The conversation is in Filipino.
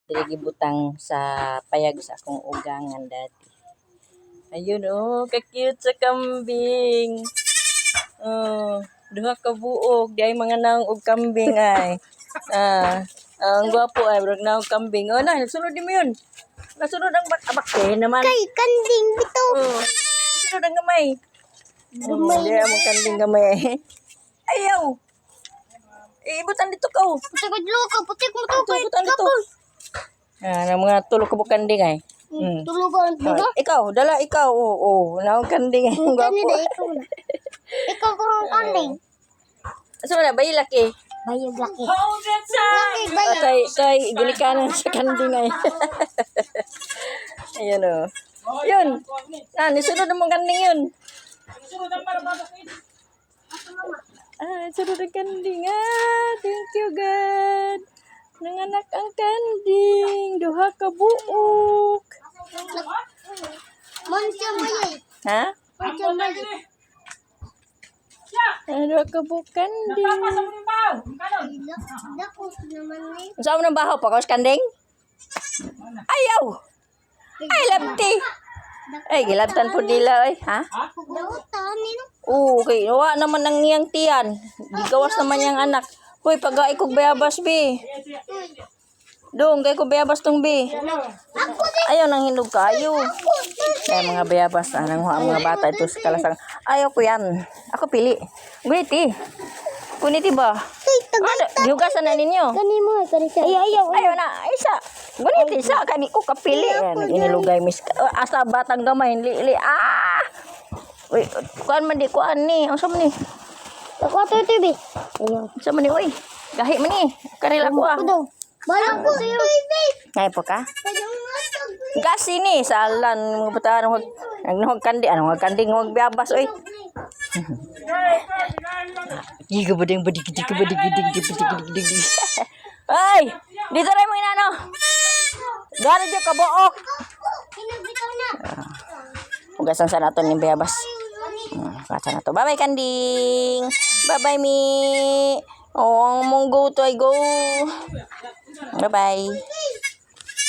Dili gibutang sa payag sa akong ugangan dati. Ayun ka-cute sa kambing. Duha ka buok, di ay mga naong og kambing ay. Ang gwapo ay brog naong kambing. Na, sunod mo yun. Nasunod ang abak naman. Kay kanding bito. Sunod ang gamay. Di ang kambing gamay ay. Ayaw. Ibutan dito ka. Putik ko ka, putik mo to kay Ibutan dito. Na mga tulog ka bu kanding ay. Tulugan diba? Ikaw, dala ikaw. Naong kanding ay. Ang gwapo. Ikaw na. Ikaw ko ang kanding. Asa na bayi laki? Bayog laki. Kay ginikanan sa kanding ay. Ayan Yun. Nisunod ang kanding yun. Sunod ang kanding. Thank you God. Nanganak ang kanding. Duha ka buok. Monster bayay. Ha? Monster bayay. Duha ka buok kanding. Dako naman ni. Saan mo ng bahaw pa? Kaus kanding? Ayaw! Ay, labti! Ay, gilabtan po nila ay. Ha? Dautan ni no. Okay. Nawa naman ang niyang tiyan. Gigawas naman niyang anak. Hoy, pag-ai kog bayabas, be. Dong, kay ko bayabas tong be. Ayaw nang hinog kayo. Ay, mga bayabas. Anang mga bata ito sa kalasang. Ayaw ko yan. Ako pili. Guniti. Guniti ba? Diugasan na ninyo. Kani mo, kani siya. Ayaw. Ayaw na. Isa. Guniti sa kani ko kapili. Yan, inilugay mis. Asa batang gamay. Li. Uy, kuan man di kuan ni. Ang sama ni. Ako to TV. Ayaw. Sama ni, uy. Gahi man ni. Karila ko daw. Balang ko sa'yo. Ngay po ka? Gasi ni. Salan. Mga batahan. Huwag kandi. Huwag kanding. Huwag biyabas, uy. Giga bading badig. Ay! Dito rin mo inano. Gano'n dyan kabuok. Pinagbitaw na. Hugasan sa nato ng biyabas. Kata na to. Bye-bye, kanding. Bye-bye, mi. Ang mong go to ay go. Bye-bye.